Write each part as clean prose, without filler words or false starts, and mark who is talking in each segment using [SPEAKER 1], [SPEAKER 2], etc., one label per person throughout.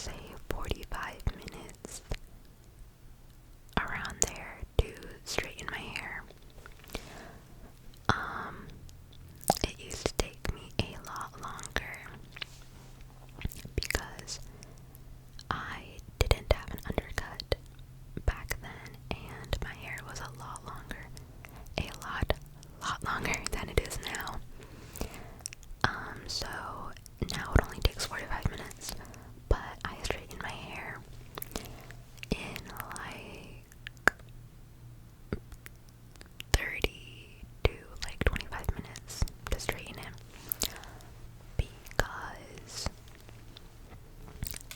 [SPEAKER 1] say 45 minutes, around there, to straighten my hair. It used to take me a lot longer because I didn't have an undercut back then, and my hair was a lot longer, lot longer than it is now. So now it only takes 45 minutes, but I straighten my hair in like 30 to like 25 minutes to straighten it, because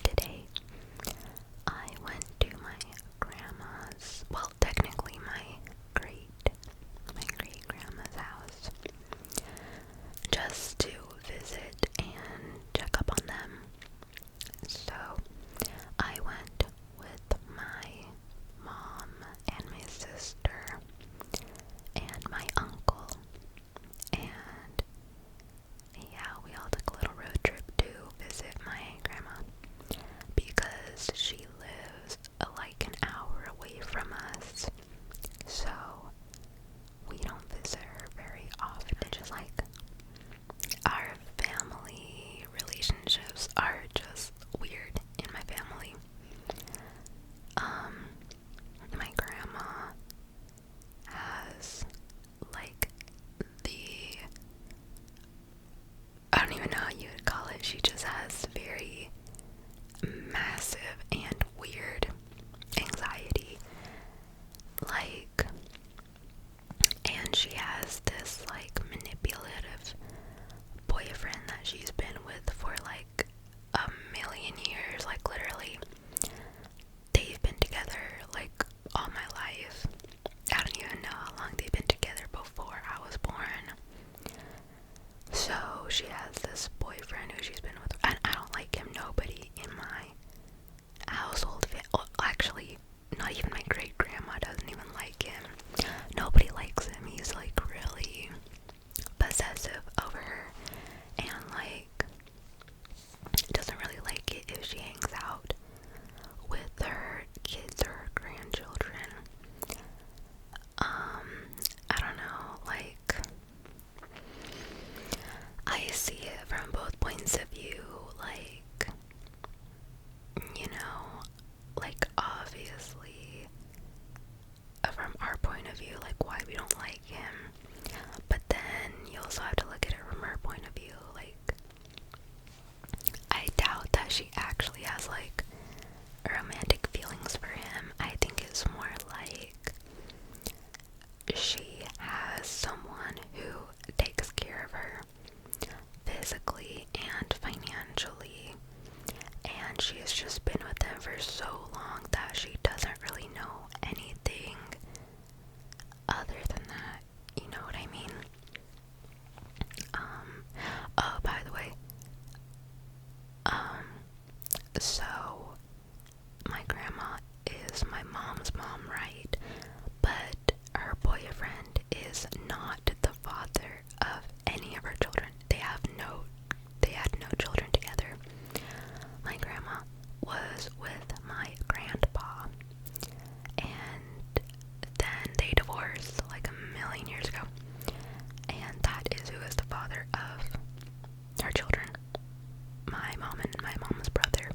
[SPEAKER 1] today I went to my grandma's, well, technically my great grandma's house, just to visit and check up on them. So I went with my mom and my sister and my uncle, and yeah, we all took a little road trip to visit my grandma because she lives like an hour away from us, so we don't visit her very often. Just like, our family relationships are just weird in my family. My grandma has like the, I don't even know how you would call it, she just has very massive and weird anxiety, like, and she has this like manipulative boyfriend that she's been with for like a million years, like literally. They've been together like all my life. I don't even know how long they've been together before I was born. So she has this boyfriend who she's been with, and I don't like him. Nobody in my household, well, actually, not even my great grandma doesn't even like him. Nobody likes him. He's like really possessive over her, and like doesn't really like it if she hangs out with her kids or her grandchildren. I don't know, like, I see it from both points of view, like, you know, like, obviously, from our point of view, like, why we don't like him, but then you also have to look at it from her point of view, like, I doubt that she actually has, like, romantic feelings for him. I think it's more like she has someone who takes care of her physically and financially, and she has just been with them for so long that she doesn't really know anything other than that. You know what I mean? Oh, by the way, so my grandma is my mom's mom, right? But her boyfriend is not the father of any of her children. They had no children together. My grandma was with my grandpa, and then they divorced like a million years ago. And that is who is the father of her children. My mom and my mom's brother.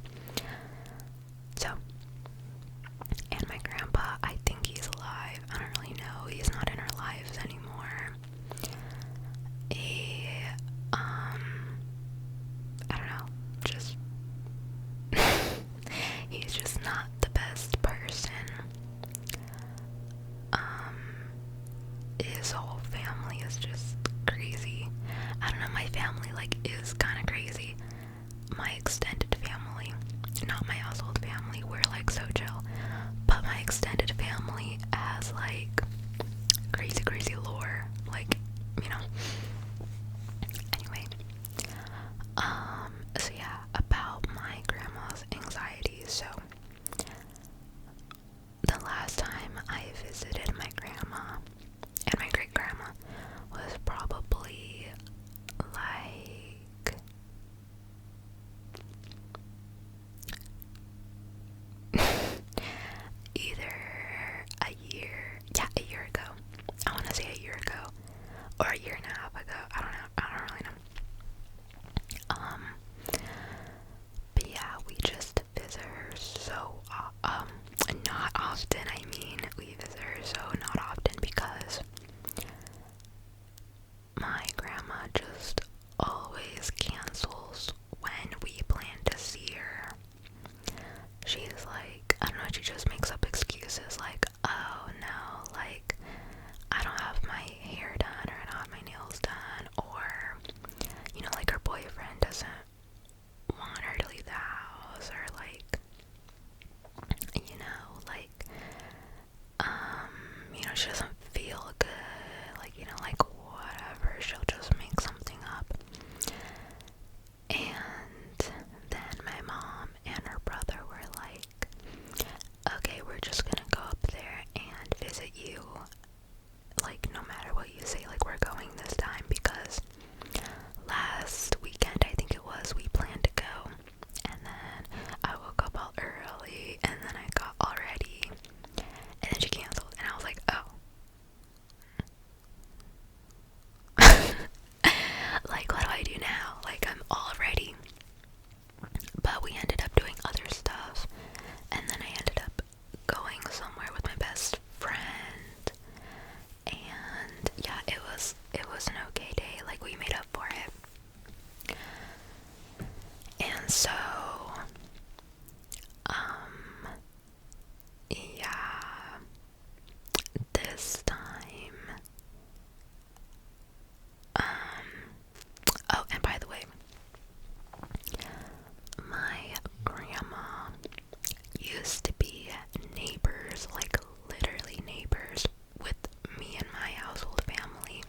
[SPEAKER 1] used to be neighbors, like literally neighbors with me and my household family.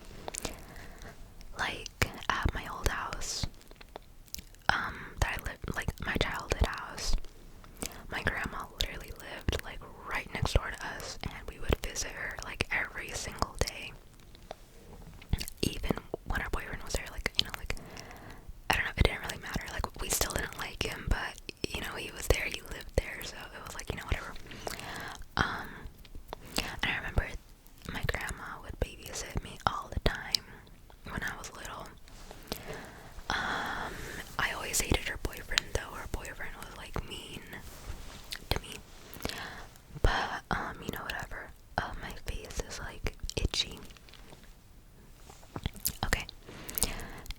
[SPEAKER 1] Like at my old house, that I lived, like my childhood house, my grandma literally lived like right next door to us, and we would visit her like every single day. Even when our boyfriend was there, like, you know, like, I don't know, it didn't really matter. Like, we still didn't like him, but, you know, he was there, he lived there, so it was like, you know, whatever. And I remember my grandma would babysit me all the time when I was little. I always hated her boyfriend, though. Her boyfriend was, like, mean to me. But, you know, whatever. My face is, like, itchy. Okay.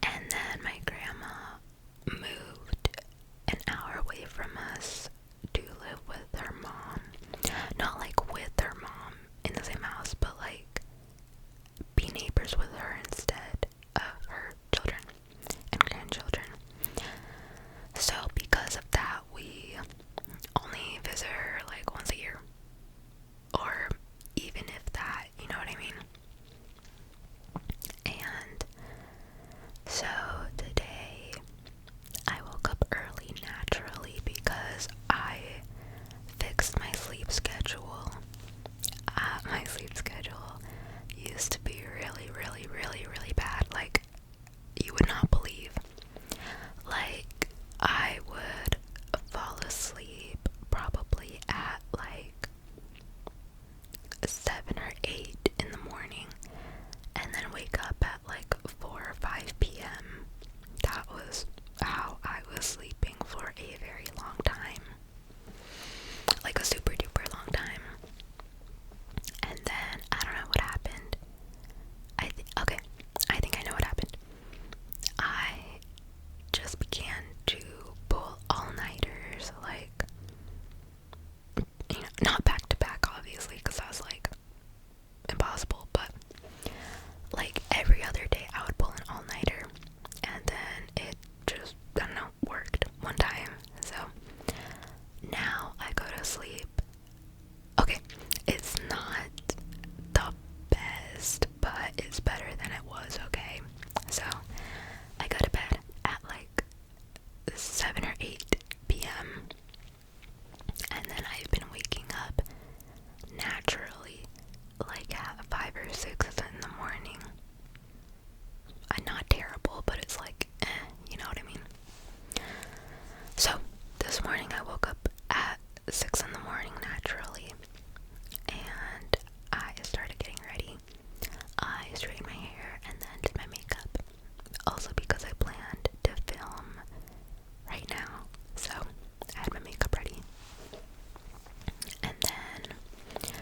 [SPEAKER 1] And then my grandma moved an hour away from us to live with her mom. Not like with her mom in the same house, but like be neighbors with her instead of her children and grandchildren. So because of that, we only visit her like once a year, or even if that, you know what I mean? And so today I woke up early naturally because I fixed my sleep schedule. My sleep schedule used to be really bad. Like, you would not believe. Like, I would fall asleep probably at like 7 or 8 in the morning, and then wake up at like 4 or 5 p.m. That was how I was sleeping for a very long time. Like a super duper long time. And then, I don't know what happened. I think I know what happened. I just began to pull all-nighters, like, you know, not back to back, obviously, because I was like, impossible, but like every other day I would pull an all-nighter, and then it just, I don't know, worked one time. So now I go to sleep. Okay, it's not the best, but it's better than it was, okay? So I go to bed at like 7 or 8 p.m. and then I've been waking up naturally like at 5 or 6 in the morning. I'm not terrible, but it's like, you know what I mean? So this morning I woke up at 6 in the morning naturally, and I started getting ready. I straightened my hair and then did my makeup. Also because I planned to film right now, so I had my makeup ready. And then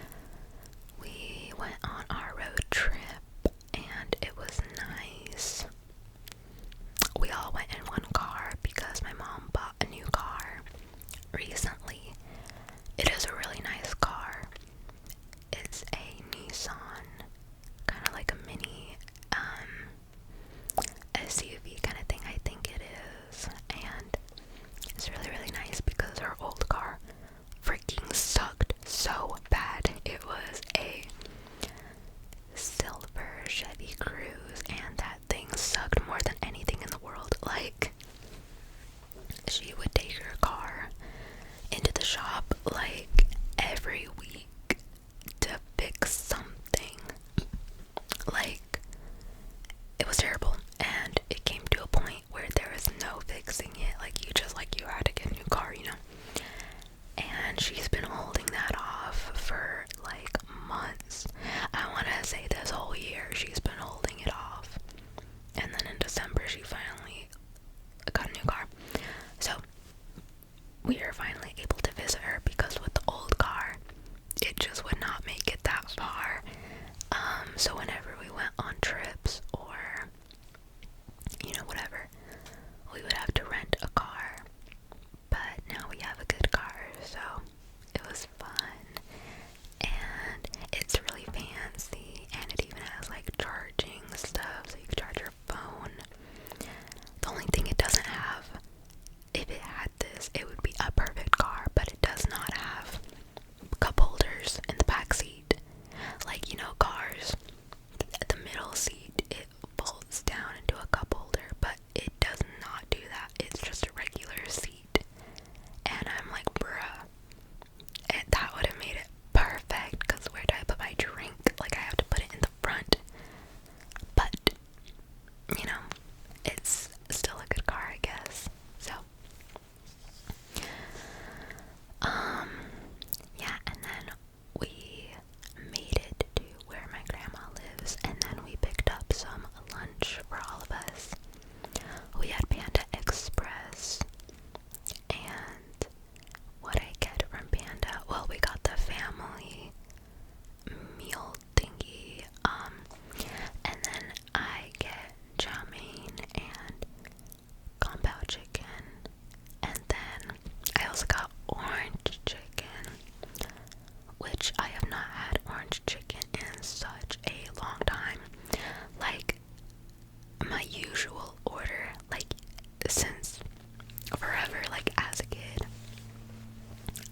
[SPEAKER 1] we went on our road trip, and it was nice. We all went in one car because my mom bought a new car recently. It is a really nice car. It's a Nissan, kind of like a mini SUV kind of thing, I think it is. And it's really nice because her old car freaking sucked so bad. It was a silver Chevy Cruze, and that thing sucked more than anything in the world. Like, she would take her car into the shop like every week to fix something. Like, it was terrible, and it came to a point where there was no fixing it. Like, you had to get a new car, you know? And she's been holding that off for like months. I want to say this whole year she's been holding it off, and then in December she finally got a new car. So we are finally able to visit her, because with the old car it just would not make it that far. So whenever we went on trips, or you know, whatever, we would have to rent a car. But now we have a good car, so it was fun, and it's really fancy, and it even has like charging stuff, so you can charge your phone. The only thing it doesn't have, if it had this, it would be a perfect car,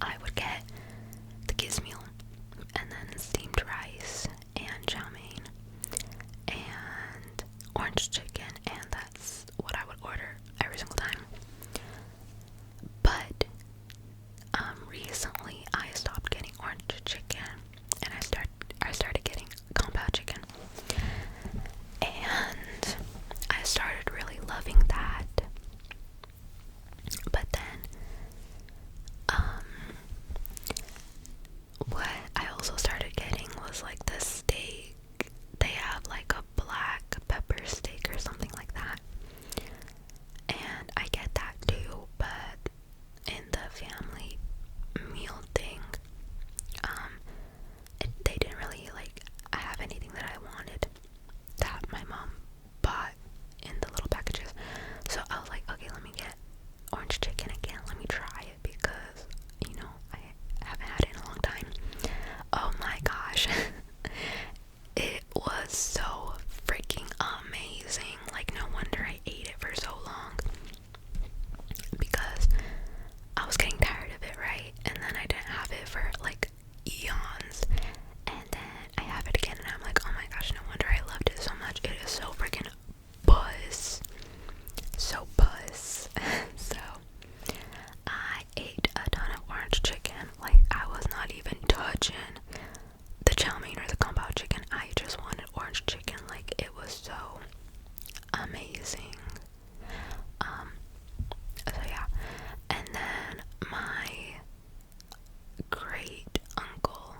[SPEAKER 1] I would get the kids meal, and then steamed rice, and chow mein, and orange chicken, and that's what I would order every single time. But recently I stopped getting orange chicken, and I started getting compound chicken, and I started really loving that. But then what I also started getting was like the steak. They have like a black pepper steak or something like that, and I get that too. But in the family meal thing, they didn't really like have anything that I wanted that my mom bought in the little packages. So I was like, okay, let me get orange chicken again. Let me try it because, you know, I haven't had it in a long time. Oh my gosh. It was so freaking amazing. Like, no wonder I ate it for so long. Because I was getting tired of it, right? And then I didn't have it for like eons. And then I have it again and I'm like, oh my gosh, no wonder I loved it so much. It is so freaking buzz. So buzz. So I ate a ton of orange chicken. Like, I was not even touching the chow mein or the kung pao chicken. I just wanted orange chicken. Like, it was so amazing. So yeah. And then my great uncle,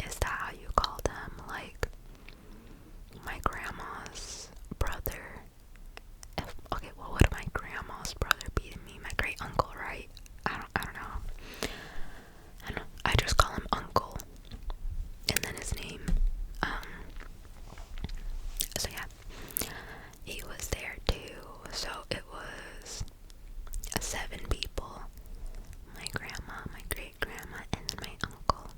[SPEAKER 1] is that how you call them? Like, my grandma's brother. Okay, well, would my grandma's brother be to me? My great uncle, right? I don't know. I just call him Uncle, and then his name. So yeah, he was there too. So it was 7 people: my grandma, my great grandma, and then my uncle.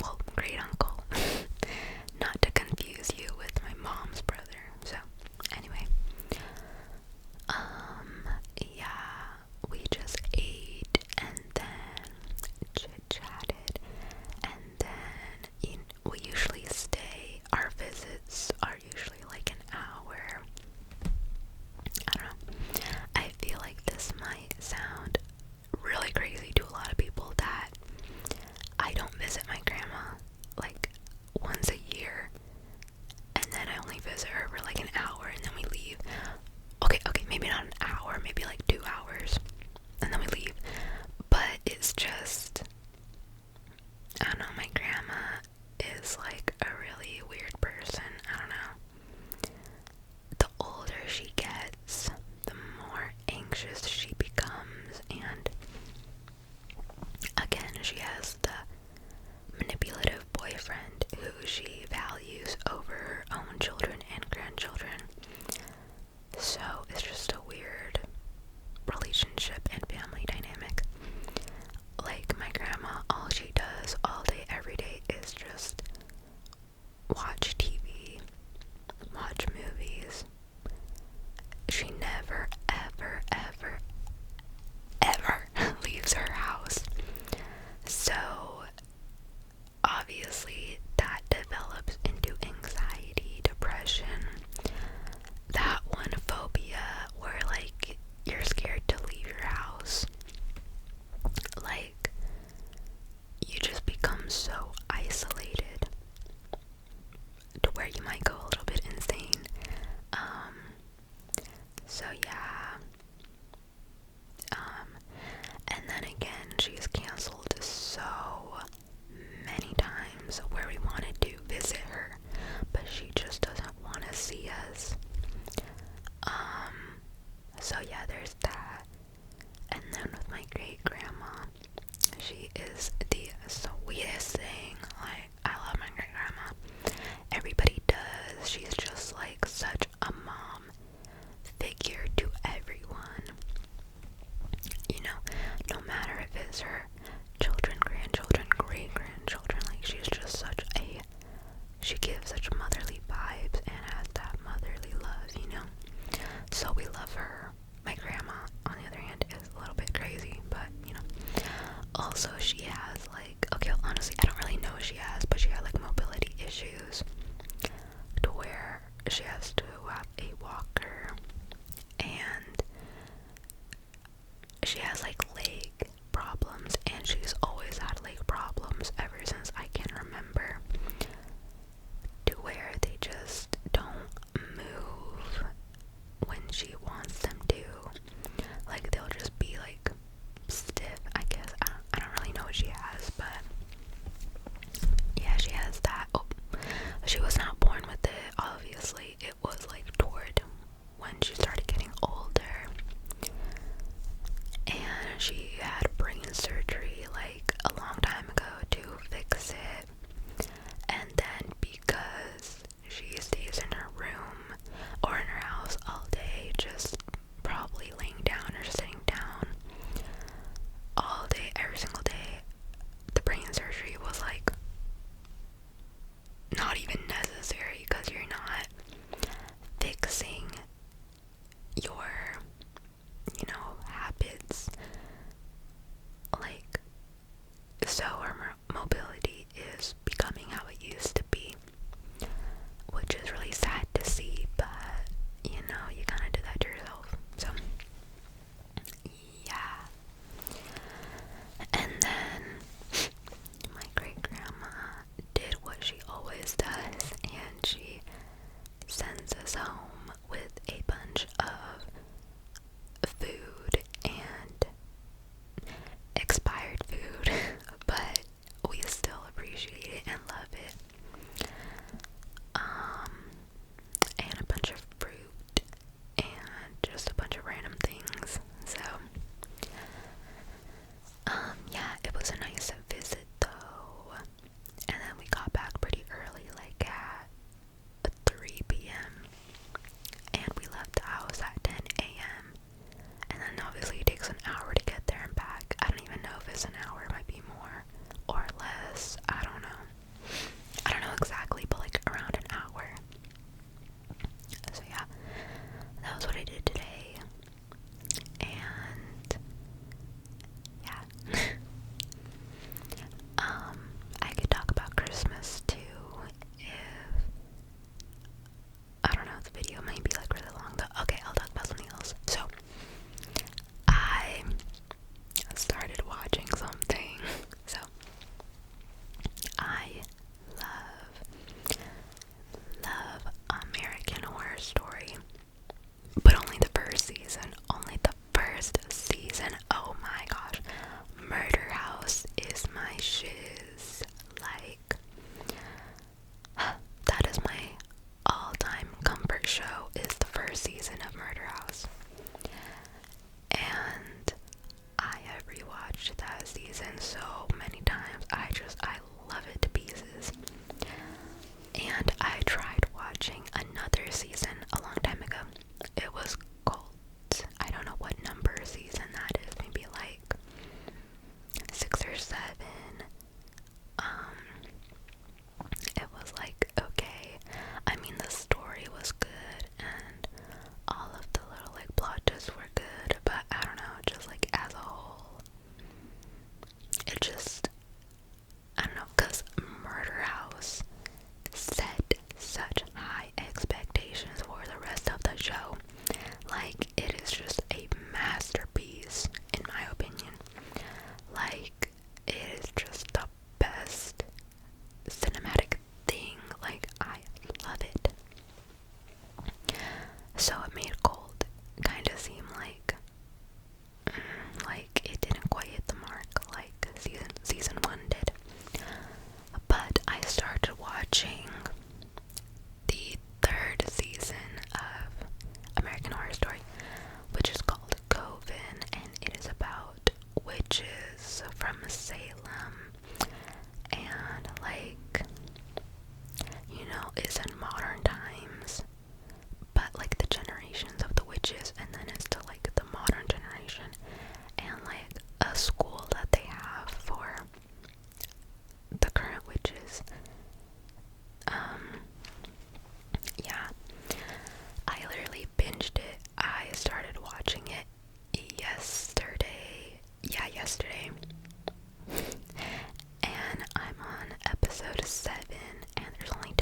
[SPEAKER 1] Well, great uncle. Not to confuse you with my mom's brother. So anyway, yeah, we just ate and then chit-chatted, and then we usually stay. Our visits are usually like an hour. I don't know. I feel like this might sound really crazy to a lot of people that I don't visit my grandma like once a year, and then I only visit her for like an hour and then we leave. Okay, maybe not an hour, maybe like 2 hours, and then we leave. But it's just, I don't know, my grandma is like a really weird person. I don't know. The older she gets, the more anxious she becomes, and again, she has the manipulative boyfriend who she values over her own children and grandchildren. So it's just a weird relationship and family dynamic. Like, my grandma, all she does all day, every day is just watch TV, watch movies. She never, ever, ever, ever leaves her house. So obviously that develops into anxiety, depression, that one phobia where like you're scared to leave your house. Like, you just become so isolated to where you might go a little bit insane. So yeah. And then again, she's canceled so many times where we wanted to visit her, but she just doesn't want to see us. So yeah, there's that. And then with my great grandma, she is the sweetest thing. issues to where she has to have a walker, and she has like leg problems, and she's always had leg problems ever since I can remember, to where they just don't move when she wants them to. Like, they'll just be like stiff, I guess. I don't really know what she has, but yeah, she has that. Oh, she was not born with it, obviously. It was like toward when she started getting older, and she had brain surgery like a long time ago to fix it. And then because she stays in her room or in her house all day, just probably laying down or sitting down all day, every single day, the brain surgery was like not even necessary, because you're not fixing your, habits. Like, so her mobility is becoming how it used to be, which is really sad to see, but you kind of do that to yourself. So yeah. And then my great grandma did what she always does, and she sends us home with a bunch of food and expired food, but we still appreciate it and love it. And a bunch of fruit and just a bunch of random things. So yeah, it was a nice visit though. And then we got back pretty early, like at 3 p.m. and we left the house at 10 a.m. And then obviously it takes an hour to get there and back. I don't even know if it's an hour, it might be more or less. I don't know. I don't know exactly, but like around an hour. So yeah, that was what I did today. And yeah. I could talk about Christmas too if, I don't know, the video might be like really long though. Okay, I'll talk about something else. So I started watching something. So I love American Horror Story, but only the first season. Only the first season. Oh my gosh, Murder House is my shiz. Like, that is my all-time comfort show, is the first season of Murder House. And I have rewatched that season so many times. I love it to pieces. And I tried watching another season a long time ago. It was called, I don't know what number season that is, maybe like 6 or 7. It was like, okay, I mean, the story was good and all of the little like plot twists were good, but I don't know, just like as a whole, it just, I don't know, because Murder House set such high expectations for the rest of the show. Like, it is just a masterpiece in my opinion. Like, it is just the best cinematic thing. Like, I love it. So it made Cold kind of seem like it didn't quite hit the mark like season 1 did. But I started watching the 3rd season of American Horror Story, which is called Coven, and it is about witches from Salem, and like, it's in modern times, but like the generations of the witches, and then it's to like the modern generation, and like a school that they have for the current witches. Yeah, I literally binged it. I started watching it yesterday. Yeah, yesterday. And I'm on episode 7, and there's only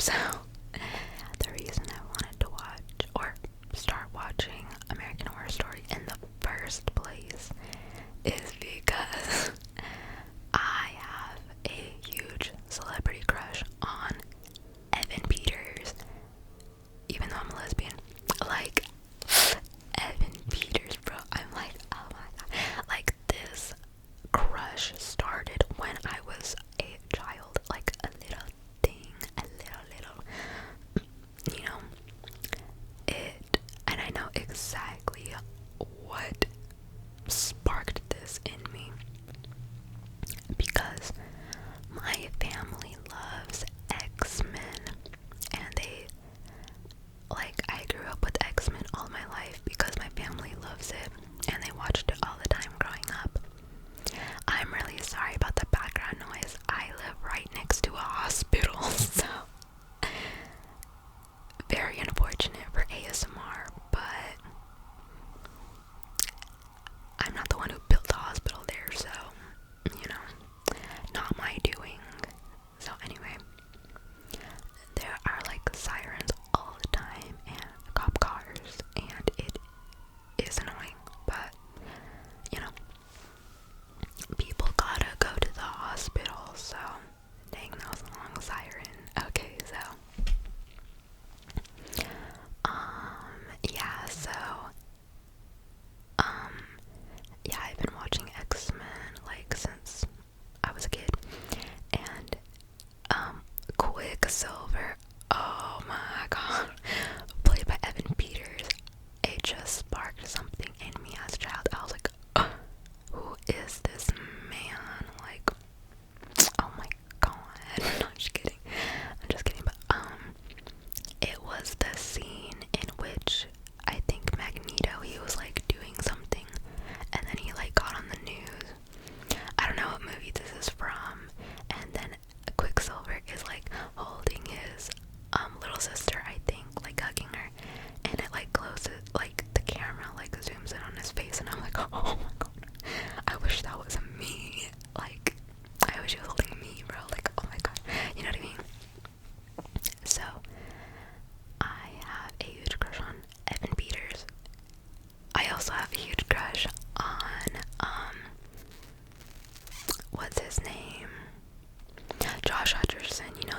[SPEAKER 1] So the reason I wanted to watch or start watching American Horror Story in the first place is because I have a huge celebrity crush on Evan Peters, even though I'm a lesbian. Like, Evan Peters, bro. I'm like, oh my god. Like, this crush started when I was a child, like a little thing, a little, you know, and I know exactly what sparked this in me, because my family loves X-Men, and I grew up with X-Men all my life because my family loves it, and they watched it all the time growing up. I'm really sorry about the background noise. I live right next to a hospital, so very unfortunate for ASMR, but I'm not the one who built the hospital there, so, you know, not my doing. So anyway, there are like sirens all the time and cop cars, and it is annoying, but, you know, people gotta go to the hospital, so dang, that was a long siren. Okay, so yeah, so yeah, I've been watching X-Men like since I was a kid, and Quicksilver, oh my god, played by Evan Peters, it just sparked something in me as a child. I was like, who is this man? Like, oh my god. No, I'm just kidding. But it was the scene in which I think Magneto, he was like doing something, and then he like got on the news. I don't know what movie this is from, and then Quicksilver is like holding his little sister, I think, like hugging her, and it like closes, like the camera like zooms in on his face, and I'm like, oh my god, I wish that was me. Like, I wish he was holding me, bro. Like, oh my god, you know what I mean? So I have a huge crush on Evan Peters. I also have a huge crush on what's his name? Josh Hutcherson, you know,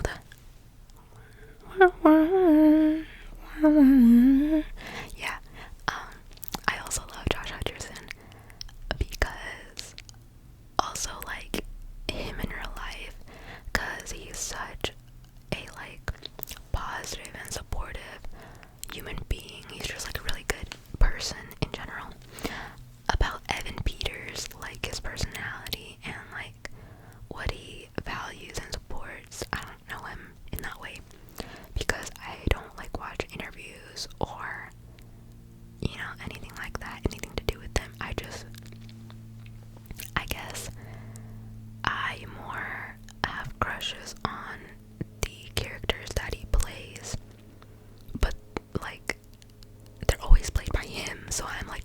[SPEAKER 1] yeah. I also love Josh Hutcherson because also like him in real life, cause he's such a like positive and supportive human being. He's just like a really good person in general. About Evan Peters, like his personality and like what he values and supports, I don't know him in that way because I don't like watch interviews or, you know, anything like that, anything to do with them. I guess I more have crushes on the characters that he plays, but like they're always played by him, so I'm like